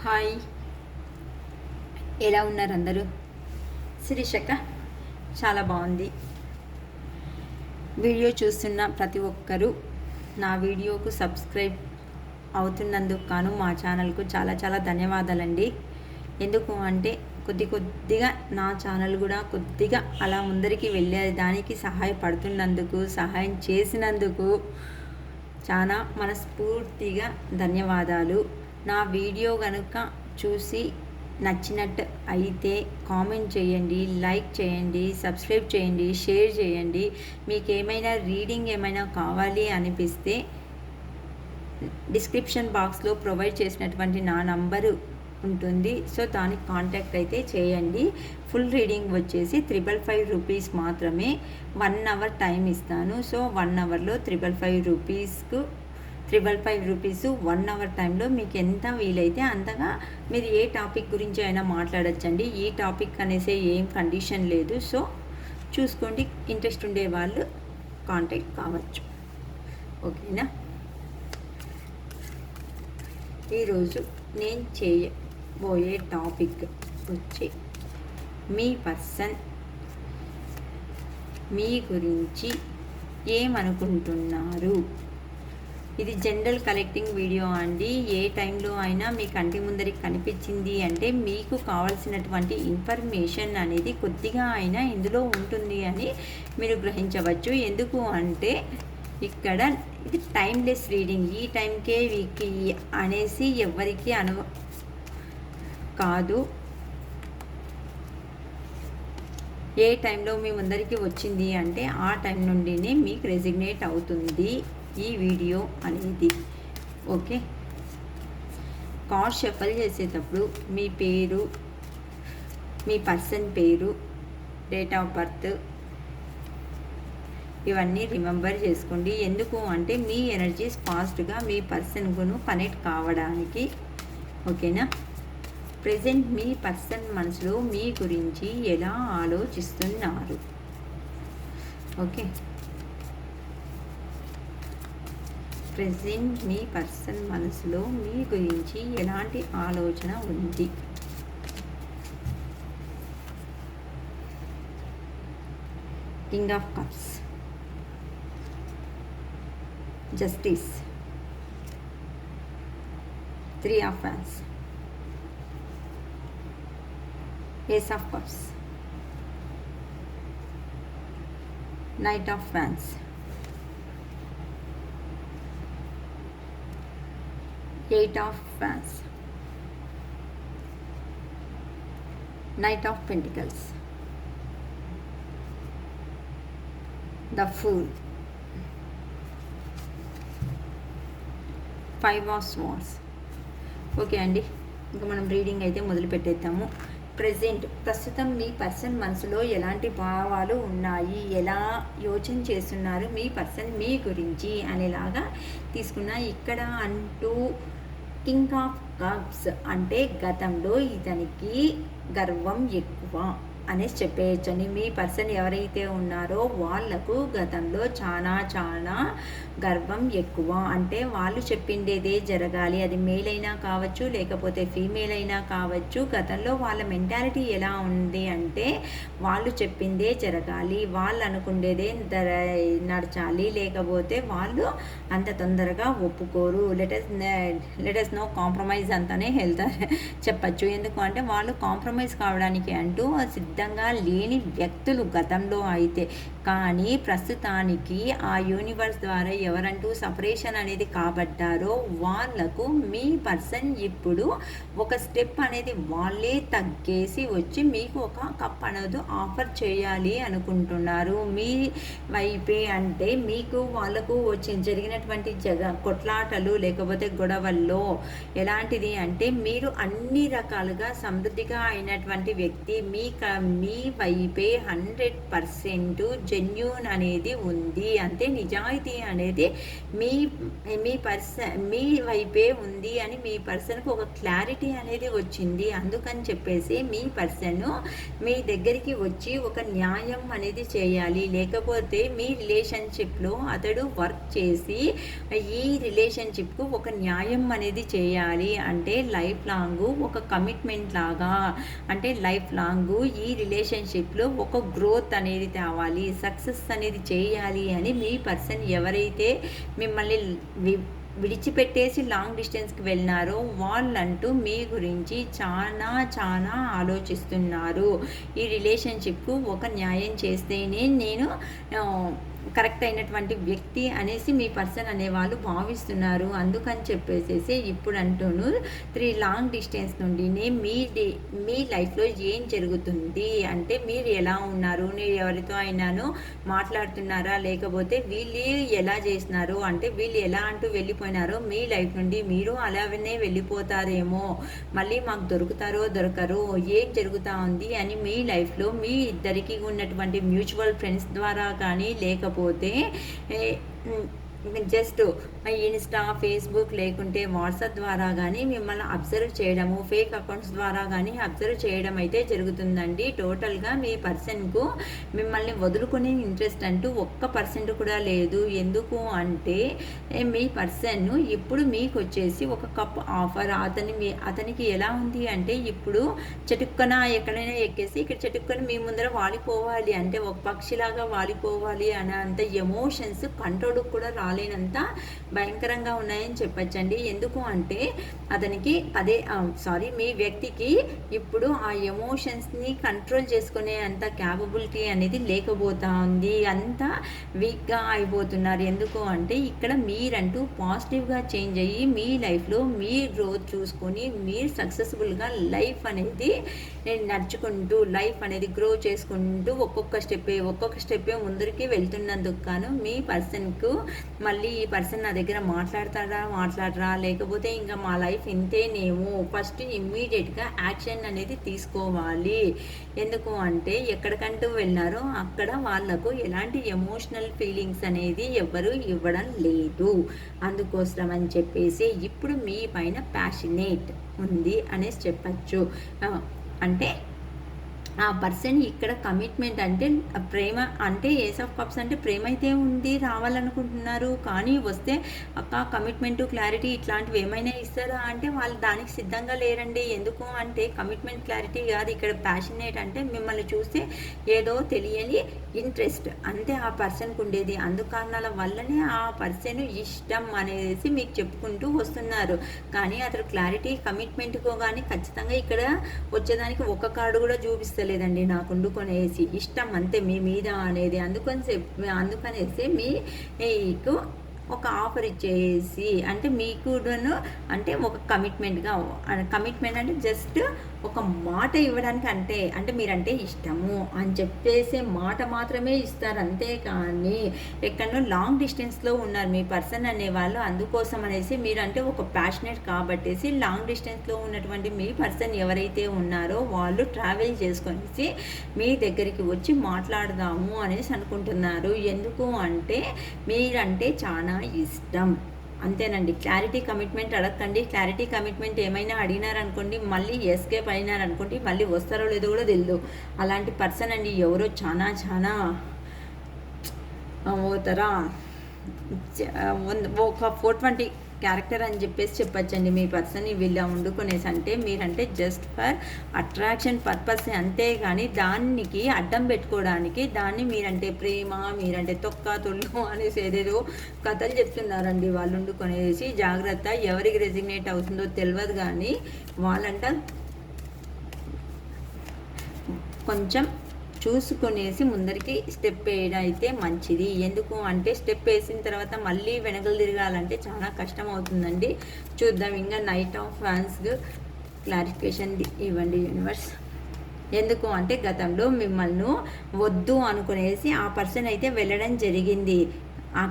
Hi, ఎలా ఉన్నారు అందరూ? శిరీషక్క చాలా బాగుంది. వీడియో చూస్తున్న ప్రతి ఒక్కరూ నా వీడియోకు సబ్స్క్రైబ్ అవుతున్నందుకు గాను మా ఛానల్కు చాలా చాలా ధన్యవాదాలండి. ఎందుకు అంటే కొద్దిగా నా ఛానల్ కూడా కొద్దిగా అలా ముందరికి వెళ్ళే దానికి సహాయపడుతున్నందుకు, సహాయం చేసినందుకు చాలా మనస్ఫూర్తిగా ధన్యవాదాలు. నా వీడియో కనుక చూసి నచ్చినట్టు అయితే కామెంట్ చేయండి, లైక్ చేయండి, సబ్స్క్రైబ్ చేయండి, షేర్ చేయండి. మీకు ఏమైనా రీడింగ్ ఏమైనా కావాలి అనిపిస్తే డిస్క్రిప్షన్ బాక్స్లో ప్రొవైడ్ చేసినటువంటి నా నంబరు ఉంటుంది. సో దానికి కాంటాక్ట్ అయితే చేయండి. ఫుల్ రీడింగ్ వచ్చేసి 555 రూపీస్ మాత్రమే. 1 అవర్ టైం ఇస్తాను. సో 1 అవర్లో 555 రూపీస్కు 555 రూపీస్ 1 అవర్ టైంలో మీకు ఎంత వీలైతే అంతగా మీరు ఏ టాపిక్ గురించి అయినా మాట్లాడచ్చండి. ఈ టాపిక్ అనేసి ఏం కండిషన్ లేదు. సో చూసుకోండి, ఇంట్రెస్ట్ ఉండే వాళ్ళు కాంటాక్ట్ కావచ్చు. ఓకేనా? ఈరోజు నేను చేయబోయే టాపిక్ వచ్చి మీ పర్సన్ మీ గురించి ఏమనుకుంటున్నారు. ఇది జనరల్ కలెక్టింగ్ వీడియో అండి. ఏ టైంలో అయినా మీ కంటి ముందరికి కనిపించింది అంటే మీకు కావాల్సినటువంటి ఇన్ఫర్మేషన్ అనేది కొద్దిగా అయినా ఇందులో ఉంటుంది అని మీరు గ్రహించవచ్చు. ఎందుకు అంటే ఇక్కడ ఇది టైమ్లెస్ రీడింగ్. ఈ టైంకే వీకి అనేసి ఎవరికి కాదు. ఏ టైంలో మీ ముందరికి వచ్చింది అంటే ఆ టైం నుండినే మీకు రెసిగ్నేట్ అవుతుంది ఈ వీడియో అనేది. ఓకే, కార్డ్ షఫల్ చేసేటప్పుడు మీ పేరు, మీ పర్సన్ పేరు, డేట్ ఆఫ్ బర్త్ ఇవన్నీ రిమెంబర్ చేసుకోండి. ఎందుకు అంటే మీ ఎనర్జీస్ ఫాస్ట్గా మీ పర్సన్కు కనెక్ట్ కావడానికి. ఓకేనా? ప్రెజెంట్ మీ పర్సన్ మనసులో మీ గురించి ఎలా ఆలోచిస్తున్నారు. ఓకే, ప్రెజెంట్ మీ పర్సన్ మనసులో మీ గురించి ఎలాంటి ఆలోచన ఉంది. King of cups, justice, 3 of fans, ace of cups, knight of fans, Eight of Wands, Knight of Pentacles, the Fool, 5 of Swords. Okay అండి, ఇంకా మనం రీడింగ్ అయితే మొదలు పెట్టేద్దాము. ప్రస్తుతం మీ పర్సన్ మనసులో ఎలాంటి భావాలు ఉన్నాయి, ఎలా యోచన చేస్తున్నారు మీ పర్సన్ మీ గురించి అనేలాగా తీసుకున్నా. ఇక్కడ అంటూ కింగ్ ఆఫ్ కప్స్ అంటే గతంలో ఇతనికి గర్వం ఎక్కువ అనేసి చెప్పేయచ్చండి. మీ పర్సన్ ఎవరైతే ఉన్నారో వాళ్లకు గతంలో చాలా గర్వం ఎక్కువ. అంటే వాళ్ళు చెప్పిండేదే జరగాలి. అది మేల్ అయినా కావచ్చు, లేకపోతే ఫీమేల్ అయినా కావచ్చు. గతంలో వాళ్ళ మెంటాలిటీ ఎలా ఉంది అంటే వాళ్ళు చెప్పిందే జరగాలి, వాళ్ళు అనుకుండేదే నడచాలి, లేకపోతే వాళ్ళు అంత తొందరగా ఒప్పుకోరు. లెటస్ నో కాంప్రమైజ్ అంతానే చెప్పచ్చు. ఎందుకు అంటే వాళ్ళు కాంప్రమైజ్ కావడానికి అంటూ సిద్ధంగా లేని వ్యక్తులు గతంలో అయితే. కానీ ప్రస్తుతానికి ఆ యూనివర్స్ ద్వారా ఎవరంటూ సపరేషన్ అనేది కాబడ్డారో వాళ్లకు మీ పర్సన్ ఇప్పుడు ఒక స్టెప్ అనేది వాళ్ళే తగ్గేసి వచ్చి మీకు ఒక కప్ అనేది ఆఫర్ చేయాలి అనుకుంటున్నారు మీ వైపే. అంటే మీకు వాళ్ళకు జరిగినటువంటి కొట్లాటలు లేకపోతే గొడవల్లో ఎలాంటిది అంటే మీరు అన్ని రకాలుగా సమృద్ధిగా అయినటువంటి వ్యక్తి. మీ వైపే 100% జెన్యూన్ అనేది ఉంది. అంటే నిజాయితీ అనేది మీ మీ వైపే ఉంది అని మీ పర్సన్‌కి ఒక క్లారిటీ అనేది వచ్చింది. అందుకని చెప్పేసి మీ పర్సన్ మీ దగ్గరికి వచ్చి ఒక న్యాయం అనేది చేయాలి. లేకపోతే మీ రిలేషన్‌షిప్‌లో అతడు వర్క్ చేసి ఈ రిలేషన్‌షిప్‌కు ఒక న్యాయం అనేది చేయాలి. అంటే లైఫ్ లాంగ్ ఒక కమిట్మెంట్ లాగా, అంటే లైఫ్ లాంగ్ ఈ రిలేషన్షిప్లో ఒక గ్రోత్ అనేది తేవాలి, సక్సెస్ అనేది చేయాలి అని మీ పర్సన్ ఎవరైతే మిమ్మల్ని విడిచిపెట్టేసి లాంగ్ డిస్టెన్స్కి వెళ్ళినారో వాళ్ళంటూ మీ గురించి చాలా చాలా ఆలోచిస్తున్నారు. ఈ రిలేషన్షిప్కు ఒక న్యాయం చేస్తేనే నేను కరెక్ట్ అయినటువంటి వ్యక్తి అనేసి మీ పర్సన్ అనేవాళ్ళు భావిస్తున్నారు. అందుకని చెప్పేసి ఇప్పుడు అంటూను 3 లాంగ్ డిస్టెన్స్ నుండినే మీ లైఫ్లో ఏం జరుగుతుంది అంటే మీరు ఎలా ఉన్నారు, మీరు ఎవరితో అయినాను మాట్లాడుతున్నారా, లేకపోతే వీళ్ళు ఎలా చేసినారు అంటే వీళ్ళు ఎలా అంటూ వెళ్ళిపోయినారో మీ లైఫ్ నుండి మీరు అలానే వెళ్ళిపోతారేమో, మళ్ళీ మాకు దొరుకుతారో దొరకరో, ఏం జరుగుతూ ఉంది అని మీ లైఫ్లో మీ ఇద్దరికి ఉన్నటువంటి మ్యూచువల్ ఫ్రెండ్స్ ద్వారా కానీ లేకపోతే జస్ట్ ఇన్స్టా, ఫేస్బుక్ లేకుంటే వాట్సాప్ ద్వారా కానీ మిమ్మల్ని అబ్జర్వ్ చేయడము, ఫేక్ అకౌంట్స్ ద్వారా కానీ అబ్జర్వ్ చేయడం అయితే జరుగుతుందండి. టోటల్గా మీ పర్సన్కు మిమ్మల్ని వదులుకునే ఇంట్రెస్ట్ అంటూ 1% కూడా లేదు. ఎందుకు అంటే మీ పర్సన్ ఇప్పుడు మీకు వచ్చేసి ఒక కప్ ఆఫర్ అతనికి ఎలా ఉంది అంటే ఇప్పుడు చటుక్కన ఎక్కడైనా ఎక్కేసి ఇక్కడ చటుక్కన మీ ముందర వాలిపోవాలి, అంటే ఒక పక్షిలాగా వాలిపోవాలి అనే అంత ఎమోషన్స్ కంట్రోల్ కూడా రాలేనంత భయంకరంగా ఉన్నాయని చెప్పచ్చండి. ఎందుకు అంటే అతనికి మీ వ్యక్తికి ఇప్పుడు ఆ ఎమోషన్స్ని కంట్రోల్ చేసుకునే అంత క్యాపబిలిటీ అనేది లేకపోతా ఉంది. అంతా వీక్గా అయిపోతున్నారు. ఎందుకు అంటే ఇక్కడ మీరంటూ పాజిటివ్గా చేంజ్ అయ్యి మీ లైఫ్లో మీ గ్రోత్ చూసుకొని మీరు సక్సెస్ఫుల్గా లైఫ్ అనేది నడుచుకుంటూ లైఫ్ అనేది గ్రో చేసుకుంటూ ఒక్కొక్క స్టెప్పే ముందరికి వెళ్తున్నందుకు గాను మీ పర్సన్కు మళ్ళీ ఈ పర్సన్ నా దగ్గర మాట్లాడరా లేకపోతే ఇంకా మా లైఫ్ ఇంతేనేమో, ఫస్ట్ ఇమ్మీడియట్గా యాక్షన్ అనేది తీసుకోవాలి. ఎందుకు అంటే ఎక్కడికంటూ వెళ్ళారో అక్కడ వాళ్ళకు ఎలాంటి ఎమోషనల్ ఫీలింగ్స్ అనేది ఎవరు ఇవ్వడం లేదు. అందుకోసం అని చెప్పేసి ఇప్పుడు మీ పైన ప్యాషనేట్ ఉంది అనేసి చెప్పచ్చు. అంటే ఆ పర్సన్ ఇక్కడ కమిట్మెంట్ అంటే ప్రేమ అంటే ఏస్ ఆఫ్ కప్స్ అంటే ప్రేమ అయితే ఉంది, రావాలనుకుంటున్నారు. కానీ వస్తే అక్క కమిట్మెంట్, క్లారిటీ ఇట్లాంటివి ఏమైనా ఇస్తారా అంటే వాళ్ళు దానికి సిద్ధంగా లేరండి. ఎందుకు అంటే కమిట్మెంట్, క్లారిటీ కాదు ఇక్కడ ప్యాషనేట్ అంటే మిమ్మల్ని చూస్తే ఏదో తెలియని ఇంట్రెస్ట్ అంతే ఆ పర్సన్కి ఉండేది. అందుకారణాల వల్లనే ఆ పర్సన్ ఇష్టం అనేసి మీకు చెప్పుకుంటూ వస్తున్నారు. కానీ అతను క్లారిటీ, కమిట్మెంట్కో కానీ ఖచ్చితంగా ఇక్కడ వచ్చేదానికి ఒక కార్డు కూడా చూపిస్తారు లేదండి నాకు వండుకొనేసి ఇష్టం అంతే మీ మీద అనేది. అందుకనేసి మీకు ఒక ఆఫర్ ఇచ్చేసి అంటే మీకు అంటే ఒక కమిట్మెంట్ అంటే జస్ట్ ఒక మాట ఇవ్వడానికి అంటే మీరంటే ఇష్టము అని చెప్పేసే మాట మాత్రమే ఇస్తారు. అంతేకాని ఎక్కడో లాంగ్ డిస్టెన్స్లో ఉన్నారు మీ పర్సన్ అనేవాళ్ళు. అందుకోసం అనేసి మీరంటే ఒక ప్యాషనేట్ కాబట్టేసి లాంగ్ డిస్టెన్స్లో ఉన్నటువంటి మీ పర్సన్ ఎవరైతే ఉన్నారో వాళ్ళు ట్రావెల్ చేసుకొనేసి మీ దగ్గరికి వచ్చి మాట్లాడదాము అనేసి అనుకుంటున్నారు. ఎందుకు అంటే మీరంటే చాలా ఇష్టం అంతేనండి. క్లారిటీ, కమిట్మెంట్ అడగండి. క్లారిటీ, కమిట్మెంట్ ఏమైనా అడిగినారనుకోండి మళ్ళీ ఎస్కేప్ అయినారనుకోండి మళ్ళీ వస్తారో లేదో కూడా తెలియదు. అలాంటి పర్సన్ అండి ఎవరో చాలా చాలా పోతారా ఒక 420 క్యారెక్టర్ అని చెప్పచ్చండి మీ పర్సన్ వీళ్ళ వండుకునేసి. అంటే మీరంటే జస్ట్ ఫర్ అట్రాక్షన్ పర్పస్ అంతేగాని దానికి అడ్డం పెట్టుకోవడానికి దాన్ని మీరంటే ప్రేమ, మీరంటే తొక్క తొల్లు అనేసి ఏదేదో కథలు చెప్తున్నారండి వాళ్ళు వండుకొనేసి. జాగ్రత్త, ఎవరికి రెసిగ్నేట్ అవుతుందో తెలియదు కానీ వాళ్ళంట కొంచెం చూసుకునేసి ముందరికి స్టెప్ వేయడం అయితే మంచిది. ఎందుకు అంటే స్టెప్ వేసిన తర్వాత మళ్ళీ వెనకలు తిరగాలంటే చాలా కష్టం అవుతుందండి. చూద్దాం ఇంకా నైట్ ఆఫ్ ఫ్యాన్స్ క్లారిఫికేషన్ ఇవ్వండి యూనివర్స్. ఎందుకు అంటే గతంలో మిమ్మల్ని వద్దు అనుకునేసి ఆ పర్సన్ అయితే వెళ్ళడం జరిగింది.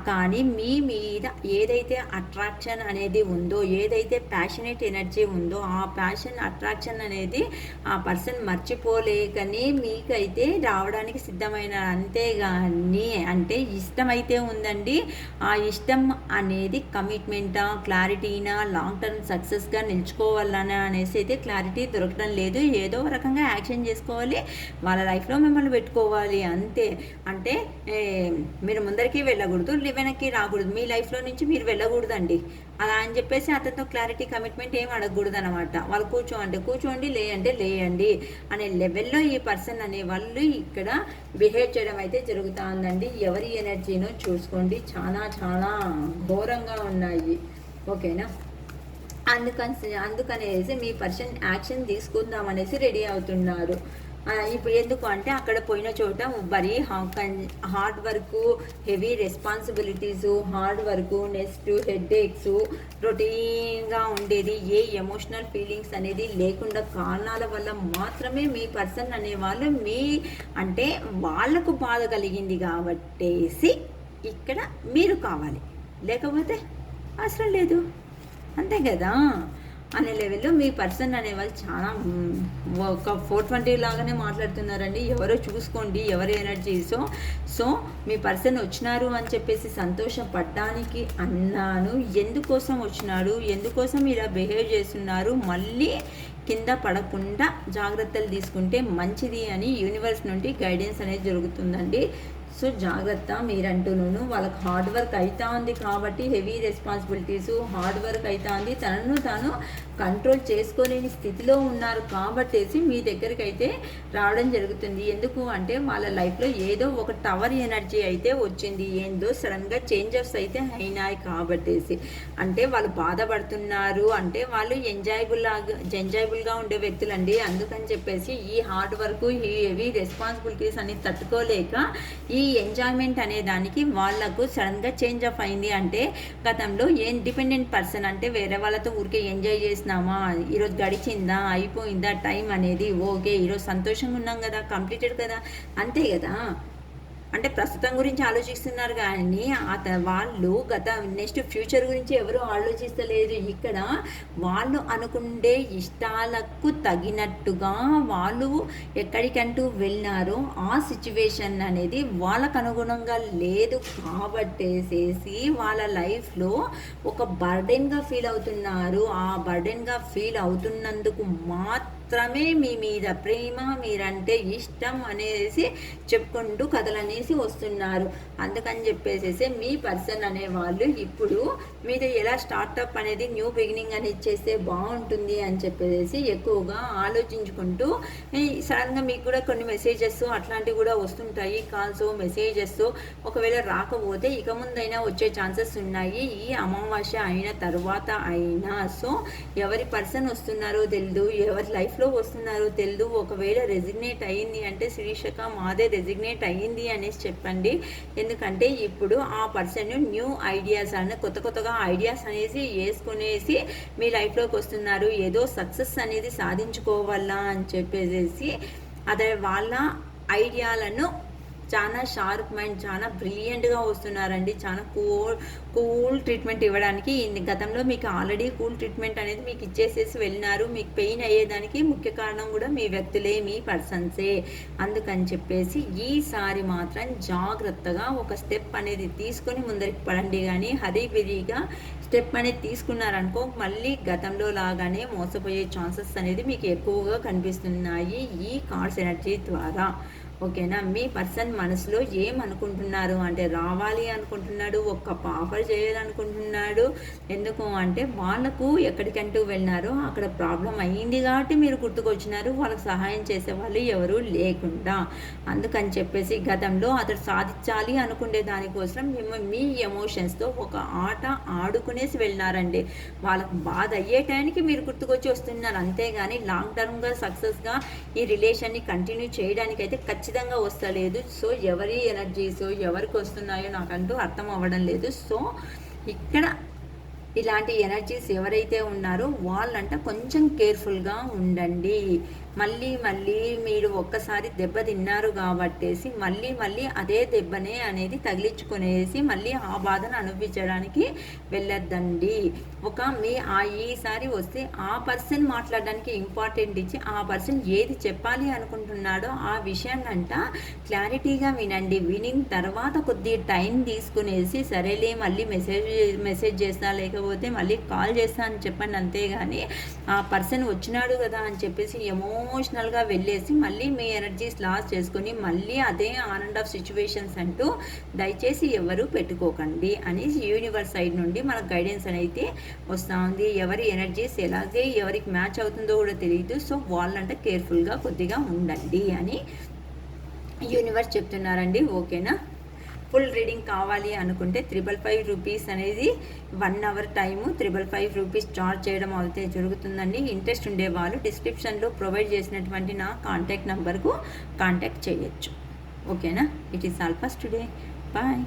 కానీ మీ మీద ఏదైతే అట్రాక్షన్ అనేది ఉందో, ఏదైతే ప్యాషనేట్ ఎనర్జీ ఉందో, ఆ ప్యాషన్ అట్రాక్షన్ అనేది ఆ పర్సన్ మర్చిపోలేకనే మీకైతే రావడానికి సిద్ధమైన, అంతేగాని అంటే ఇష్టమైతే ఉందండి. ఆ ఇష్టం అనేది కమిట్మెంటా, క్లారిటీనా, లాంగ్ టర్మ్ సక్సెస్గా నిలుచుకోవాలనా అనేసి అయితే క్లారిటీ దొరకడం లేదు. ఏదో రకంగా యాక్షన్ చేసుకోవాలి, వాళ్ళ లైఫ్లో మిమ్మల్ని పెట్టుకోవాలి అంతే. అంటే మీరు ముందరికి వెళ్ళకూడదు, వెనక్కి రాకూడదు, మీ లైఫ్లో నుంచి మీరు వెళ్ళకూడదండి. అలా అని చెప్పేసి అతనితో క్లారిటీ కమిట్మెంట్ ఏం అడగకూడదు అనమాట. వాళ్ళు కూర్చోండి, లేయండి అనే లెవెల్లో ఈ పర్సన్ అనే వాళ్ళు ఇక్కడ బిహేవ్ చేయడం అయితే జరుగుతుందండి. ఎవరి ఎనర్జీనో చూసుకోండి, చాలా చాలా ఘోరంగా ఉన్నాయి. ఓకేనా? అందుకనేసి మీ పర్సన్ యాక్షన్ తీసుకుందామనేసి రెడీ అవుతున్నారు. ఇప్పుడు ఎందుకు అంటే అక్కడ పోయిన చోట మరీ hard work, heavy responsibilities, hard work, next headaches, రొటీన్గా ఉండేది, ఏ ఎమోషనల్ ఫీలింగ్స్ అనేది లేకుండా కారణాల వల్ల మాత్రమే మీ పర్సన్ అనేవాళ్ళు అంటే వాళ్లకు బాధ కలిగింది కాబట్టేసి ఇక్కడ మీరు కావాలి, లేకపోతే అవసరం లేదు, అంతే కదా అనే లెవెల్లో మీ పర్సన్ అనేవాళ్ళు చాలా ఒక 420 లాగానే మాట్లాడుతున్నారండి. ఎవరో చూసుకోండి ఎవరి ఎనర్జీసో. సో మీ పర్సన్ వచ్చినారు అని చెప్పేసి సంతోషపడడానికి అన్నాను. ఎందుకోసం వచ్చినాడు, ఎందుకోసం ఇలా బిహేవ్ చేస్తున్నారు, మళ్ళీ కింద పడకుండా జాగ్రత్తలు తీసుకుంటే మంచిది అని యూనివర్స్ నుండి గైడెన్స్ అనేది జరుగుతుందండి. సో జాగ్రత్త మీరంటూను. వాళ్ళకి హార్డ్ వర్క్ అవుతా ఉంది కాబట్టి, హెవీ రెస్పాన్సిబిలిటీస్, హార్డ్ వర్క్ అవుతా ఉంది, తనను తాను కంట్రోల్ చేసుకోలేని స్థితిలో ఉన్నారు కాబట్టేసి మీ దగ్గరికి అయితే రావడం జరుగుతుంది. ఎందుకు అంటే వాళ్ళ లైఫ్లో ఏదో ఒక టవర్ ఎనర్జీ అయితే వచ్చింది, ఏందో సడన్గా చేంజెస్ అయితే అయినాయి కాబట్టేసి. అంటే వాళ్ళు బాధపడుతున్నారు అంటే వాళ్ళు ఎంజాయబుల్గా ఉండే వ్యక్తులండి. అందుకని చెప్పేసి ఈ హార్డ్ వర్క్, ఈ హెవీ రెస్పాన్సిబిలిటీస్ అని తట్టుకోలేక ఈ ఎంజాయ్మెంట్ అనే దానికి వాళ్ళకు సడన్గా చేంజ్ ఆఫ్ అయింది. అంటే గతంలో డిపెండెంట్ పర్సన్ అంటే వేరే వాళ్ళతో ఊరికే ఎంజాయ్ చేసినామా, ఈరోజు గడిచిందా, అయిపోయిందా టైం అనేది, ఓకే ఈరోజు సంతోషంగా ఉన్నాం కదా, కంప్లీటెడ్ కదా, అంతే కదా. అంటే ప్రస్తుతం గురించి ఆలోచిస్తున్నారు కానీ వాళ్ళు నెక్స్ట్ ఫ్యూచర్ గురించి ఎవరు ఆలోచిస్తలేదు. ఇక్కడ వాళ్ళు అనుకుండే ఇష్టాలకు తగినట్టుగా వాళ్ళు ఎక్కడికంటూ వెళ్ళినారో ఆ సిచ్యువేషన్ అనేది వాళ్ళకు అనుగుణంగా లేదు కాబట్టేసేసి వాళ్ళ లైఫ్లో ఒక బర్డెన్గా ఫీల్ అవుతున్నారు. ఆ బర్డెన్గా ఫీల్ అవుతున్నందుకు మాత్రమే మీ మీద ప్రేమ, మీరంటే ఇష్టం అనేసి చెప్పుకుంటూ కథలనేసి వస్తున్నారు. అందుకని చెప్పేసి మీ పర్సన్ అనేవాళ్ళు ఇప్పుడు మీద ఎలా స్టార్టప్ అనేది న్యూ బిగినింగ్ అనేది చేస్తే బాగుంటుంది అని చెప్పేసి ఎక్కువగా ఆలోచించుకుంటూ సడన్గా మీకు కూడా కొన్ని మెసేజెస్ అట్లాంటివి కూడా వస్తుంటాయి, కాల్స్, మెసేజెస్. ఒకవేళ రాకపోతే ఇక ముందైనా వచ్చే ఛాన్సెస్ ఉన్నాయి, ఈ అమావాస్య అయిన తర్వాత అయినా. సో ఎవరి పర్సన్ వస్తున్నారో తెలియదు, ఎవరి లైఫ్లో వస్తున్నారో తెలియదు. ఒకవేళ రెసిగ్నేట్ అయ్యింది అంటే శీర్షిక మాదే రెసిగ్నేట్ అయ్యింది అనేసి చెప్పండి. ఎందుకంటే ఇప్పుడు ఆ పర్సన్ న్యూ ఐడియాస్ అనే కొత్తగా ఐడియాస్ అనేసి వేసుకునేసి మీ లైఫ్లోకి వస్తున్నారు. ఏదో సక్సెస్ అనేది సాధించుకోవాలా అని చెప్పేసి అదే వాళ్ళ ఐడియాలను చాలా షార్ప్ మైండ్, చాలా బ్రిలియంట్గా వస్తున్నారండి. చాలా కూల్ ట్రీట్మెంట్ ఇవ్వడానికి. గతంలో మీకు ఆల్రెడీ కూల్ ట్రీట్మెంట్ అనేది మీకు ఇచ్చేసేసి వెళ్ళినారు. మీకు పెయిన్ అయ్యేదానికి ముఖ్య కారణం కూడా మీ వ్యక్తులే, మీ పర్సన్సే. అందుకని చెప్పేసి ఈసారి మాత్రం జాగ్రత్తగా ఒక స్టెప్ అనేది తీసుకొని ముందరికి పడండి. కానీ హరీబెరీగా స్టెప్ అనేది తీసుకున్నారనుకో మళ్ళీ గతంలో లాగానే మోసపోయే ఛాన్సెస్ అనేది మీకు ఎక్కువగా కనిపిస్తున్నాయి ఈ కార్డ్స్ ఎనర్జీ ద్వారా. ఓకేనా? మీ పర్సన్ మనసులో ఏమనుకుంటున్నారు అంటే రావాలి అనుకుంటున్నాడు, ఒక్క ఆఫర్ చేయాలనుకుంటున్నాడు. ఎందుకు అంటే వాళ్ళకు ఎక్కడికంటూ వెళ్ళినారో అక్కడ ప్రాబ్లం అయ్యింది కాబట్టి మీరు గుర్తుకొచ్చినారు. వాళ్ళకి సహాయం చేసేవాళ్ళు ఎవరు లేకుండా. అందుకని చెప్పేసి గతంలో అతడు సాధించాలి అనుకునే దానికోసం మీ ఎమోషన్స్తో ఒక ఆట ఆడుకునేసి వెళ్ళినారండి. వాళ్ళకు బాధ అయ్యే టైంకి మీరు గుర్తుకొచ్చి వస్తున్నారు. అంతేగాని లాంగ్ టర్మ్గా సక్సెస్గా ఈ రిలేషన్ని కంటిన్యూ చేయడానికైతే ఖచ్చితంగా వస్తలేదు. సో ఎవరి ఎనర్జీస్ ఎవరికి వస్తున్నాయో నాకంటూ అర్థం అవ్వడం లేదు. సో ఇక్కడ ఇలాంటి ఎనర్జీస్ ఎవరైతే ఉన్నారో వాళ్ళంట కొంచెం కేర్ఫుల్గా ఉండండి. మళ్ళీ మళ్ళీ మీరు ఒక్కసారి దెబ్బ తిన్నారు కాబట్టేసి మళ్ళీ అదే దెబ్బనే అనేది తగిలించుకునేసి మళ్ళీ ఆ బాధను అనుభవించడానికి వెళ్ళొద్దండి. ఈసారి వస్తే ఆ పర్సన్ మాట్లాడడానికి ఇంపార్టెంట్ ఇచ్చి ఆ పర్సన్ ఏది చెప్పాలి అనుకుంటున్నాడో ఆ విషయాన్నంట క్లారిటీగా వినండి. వినిన తర్వాత కొద్దిగా టైం తీసుకునేసి సరేలే మళ్ళీ మెసేజ్ చేస్తా లేకపోతే మళ్ళీ కాల్ చేస్తా అని చెప్పండి. అంతేగాని ఆ పర్సన్ వచ్చినాడు కదా అని చెప్పేసి ఎమోషనల్గా వెళ్ళేసి మళ్ళీ మీ ఎనర్జీస్ లాస్ చేసుకొని మళ్ళీ అదే ఆన్ అండ్ ఆఫ్ సిచ్యువేషన్స్ అంటూ దయచేసి ఎవరు పెట్టుకోకండి అని యూనివర్స్ సైడ్ నుండి మనకు గైడెన్స్ అనేది వస్తూ ఉంది. ఎవరి ఎనర్జీస్ ఎలాగే ఎవరికి మ్యాచ్ అవుతుందో కూడా తెలియదు. సో వాళ్ళంటే కేర్ఫుల్గా కొద్దిగా ఉండండి అని యూనివర్స్ చెప్తున్నారండి. ఓకేనా? ఫుల్ రీడింగ్ కావాలి అనుకుంటే 555 రూపీస్ అనేది 1 అవర్ టైము 555 రూపీస్ చార్జ్ చేయడం అయితే జరుగుతుందండి. ఇంట్రెస్ట్ ఉండేవాళ్ళు డిస్క్రిప్షన్లో ప్రొవైడ్ చేసినటువంటి నా కాంటాక్ట్ నెంబర్కు కాంటాక్ట్ చేయొచ్చు. ఓకేనా? It is all for today. Bye.